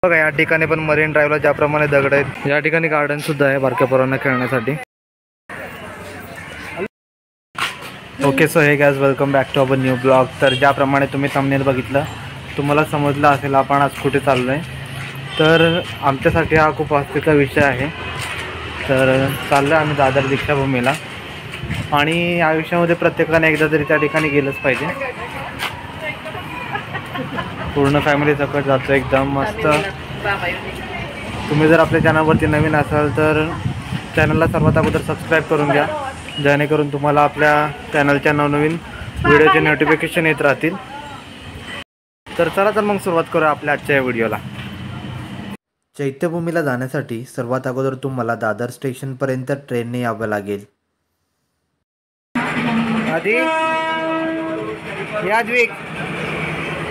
बघा या ठिकाणी पण मरीन ड्राईव्हला ज्याप्रमाणे दगड आहेत, या ठिकाणी गार्डन सुद्धा आहे बारक्या पोरांना खेळण्यासाठी. Okay so hey guys, welcome back to our new blog. तर ज्याप्रमाणे तुम्ही थंबनेल बघितलं, तुम्हाला समजलं असेल आपण आज कुठे चाललो आहे. तर आमच्यासाठी हा खूप आस्तीचा विषय आहे. तर चाललो आम्ही दादर दीक्षाभूमीला, आणि आयुष्यामध्ये प्रत्येकाने एकदा तरी त्या ठिकाणी गेलंच पाहिजे. पूर्ण फॅमिली सकट जातो, एकदम मस्त. तुम्ही जर आपल्या चॅनलवरती नवीन असाल तर चॅनलला सर्वात अगोदर सबस्क्राईब करून घ्या, जेणेकरून तुम्हाला आपल्या चॅनलच्या नवनवीन व्हिडिओचे नोटिफिकेशन येत राहतील. तर चला तर मग सुरुवात करूया आपल्या आजच्या व्हिडिओला. चैत्यभूमीला जाण्यासाठी सर्वात अगोदर तुम्हाला दादर स्टेशनपर्यंत ट्रेनने यावं लागेल.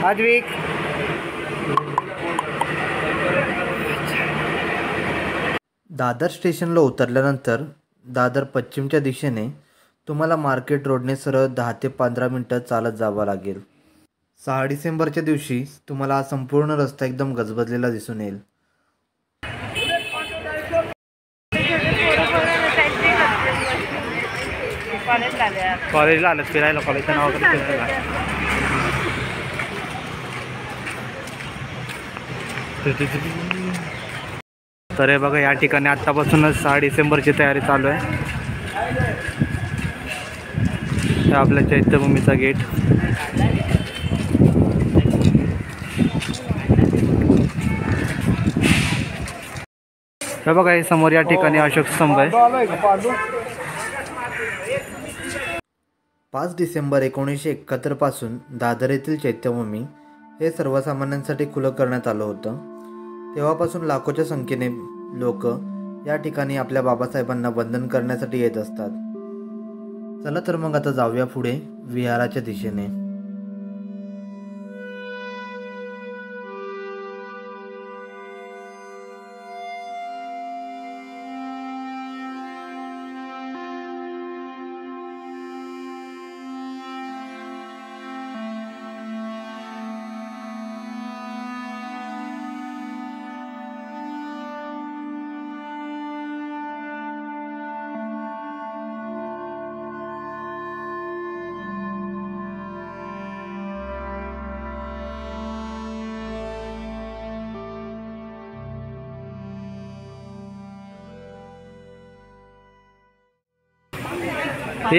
आद्विक दादर स्टेशनला उतरल्यानंतर दादर पश्चिमच्या दिशेने तुम्हाला मार्केट रोडने सरळ 10 ते 15 मिनटं चालत जावं लागेल. 6 डिसेंबरच्या दिवशी तुम्हाला हा संपूर्ण रस्ता एकदम गजबजलेला दिसून येईल. कॉलेजला आलं फिरायला, कॉलेजचं नाव वगैरे फिरायला. तर हे बघा, या ठिकाणी आत्तापासूनच 6 डिसेंबरची तयारी चालू आहे. हे आपल्या चैत्यभूमीचा गेट. हे बघा, हे समोर या ठिकाणी अशोक स्तंभ आहे. 5 डिसेंबर 1971 पासून दादर येथील चैत्यभूमी हे सर्वसामान्यांसाठी खुलं करण्यात आलं होतं. तेव्हापासून लाखोच्या संख्येने लोक या ठिकाणी आपल्या बाबासाहेबांना वंदन करण्यासाठी येत असतात. चला तर मग आता जाऊया पुढे विहाराच्या दिशेने.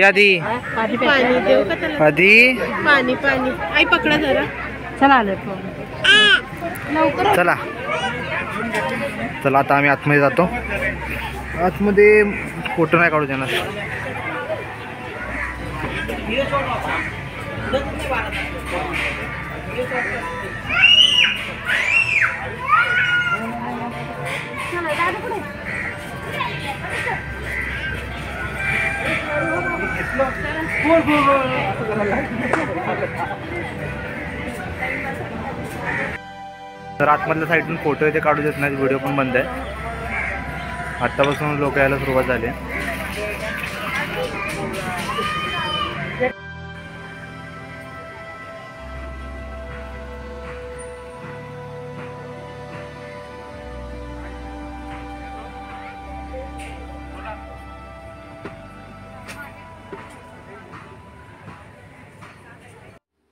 आधी पाणी देऊ का त्याला? आधी पाणी पाणी आई पकडा जरा. चला आले लवकर. चला चला, आता आम्ही आतमध्ये जातो. आतमध्ये फोटो नाही काढू देणार. तर आतमधल्या साईडून फोटो इथे काढू देत नाही, व्हिडिओ पण बंद आहे. आत्तापासून लोक यायला सुरुवात झाली.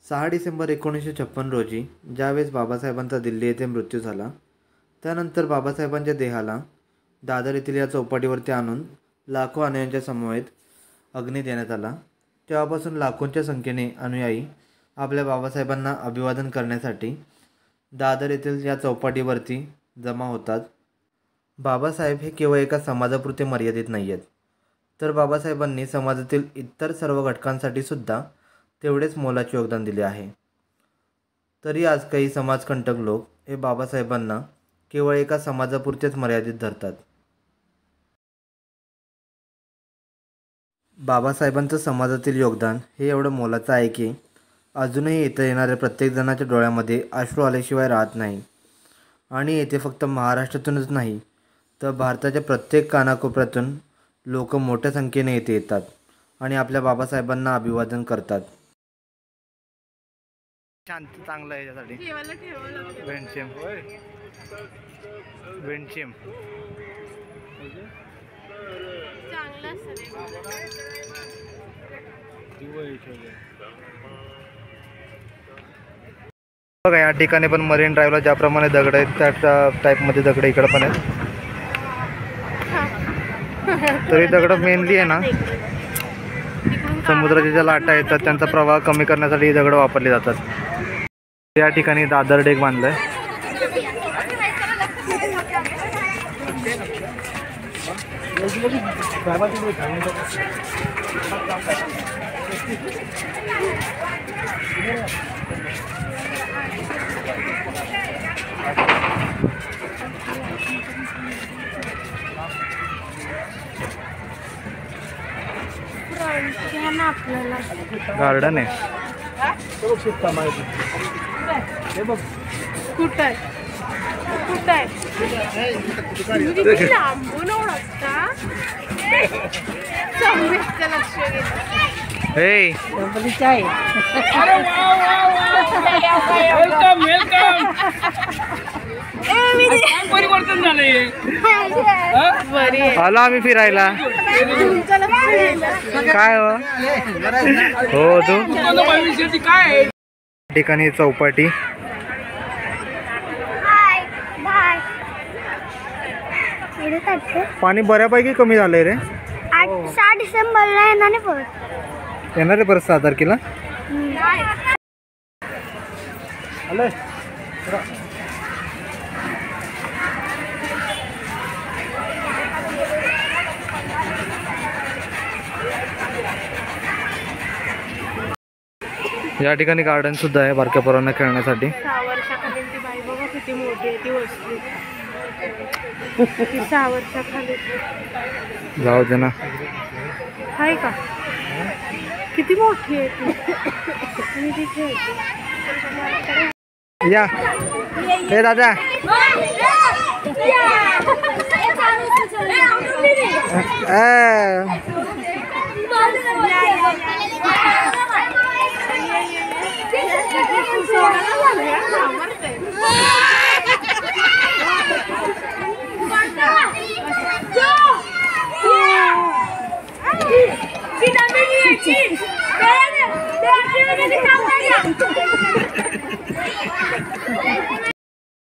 6 डिसेंबर 1956 रोजी ज्यावेळेस बाबासाहेबांचा दिल्ली येथे मृत्यू झाला, त्यानंतर बाबासाहेबांच्या देहाला दादर येथील या चौपाटीवरती आणून लाखो अनुयायांच्या समवेत अग्नी देण्यात आला. तेव्हापासून लाखोंच्या संख्येने अनुयायी आपल्या बाबासाहेबांना अभिवादन करण्यासाठी दादर येथील या चौपाटीवरती जमा होतात. बाबासाहेब हे केवळ एका समाजापुरते मर्यादित नाही आहेत, तर बाबासाहेबांनी समाजातील इतर सर्व घटकांसाठी सुद्धा तेवढेच मोलाचे योगदान दिले आहे. तरी आज काही समाजकंटक लोक हे बाबासाहेबांना केवळ एका समाजापुरतेच मर्यादित धरतात. बाबासाहेबांचं समाजातील योगदान हे एवढं मोलाचं आहे की अजूनही इथं येणाऱ्या प्रत्येक जणाच्या डोळ्यामध्ये अश्रू आल्याशिवाय राहत नाही. आणि येथे फक्त महाराष्ट्रातूनच नाही तर भारताच्या प्रत्येक कानाकोपऱ्यातून लोक मोठ्या संख्येने येथे येतात आणि आपल्या बाबासाहेबांना अभिवादन करतात. शांत चांगलं आहे याच्यासाठी. ठेवायला ठेवावं लागतं. विंडशिम विंडशिम चांगलं असतं ते. बघा या ठिकाणी पण मरीन ड्राईव्हला ज्याप्रमाणे दगड आहेत त्या टाईपमध्ये दगड इकडं पण आहेत. तरी दगड मेनली आहे ना समुद्राच्या ज्या लाटा येतात त्यांचा प्रवाह कमी करण्यासाठी ही दगड वापरली जातात. या ठिकाणी दादर डेक बांधलाय. गार्डन आहे. कुठं आहे? कुठं आहे? किती लांबून ओळखता? समोरचं लक्ष गेलं. हे परिवर्तन झालंय. आलो आम्ही फिरायला. काय हो तू काय ठिकाणी चौपाटी. पाणी बऱ्यापैकी कमी झालंय रे. 6 डिसेंबरला येणार नाही परत. येणार आहे परत 6 तारखेला. या ठिकाणी गार्डन सुद्धा आहे बारक्या पोरांना खेळण्यासाठी. 6 वर्षाखाली ती बाई बघा किती मोठी आहे ती वस्तू. ती 6 वर्षाखाली जाऊ दे ना. आहे का? किती मोठी आहे ती. आणि ती खेळते. या हे दादा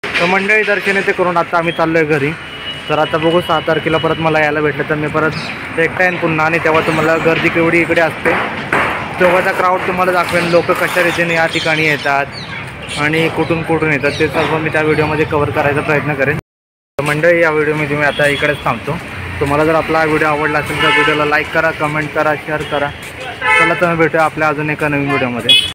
तर मंडळी दर्शन ते करून आता आम्ही चाललोय घरी. तर आता बघू 6 तारखेला परत मला यायला भेटलं तर मी परत एकटा येईन पुन्हा. आणि तेव्हा तुम्हाला गर्दी केवढी इकडे असते तेव्हाचा क्राऊड तुम्हाला दाखवेन. लोक कशा रीतीने या ठिकाणी येतात आणि कुठून कुठून येतात ते सर्व मी त्या व्हिडिओमध्ये कव्हर करायचा प्रयत्न करेन. तर मंडळी या व्हिडिओमध्ये मी आता इकडेच थांबतो. तुम्हाला जर आपला व्हिडिओ आवडला असेल तर व्हिडिओला लाईक करा, कमेंट करा, शेअर करा. चला तर भेटूया आपल्या अजून एका नवीन व्हिडिओमध्ये.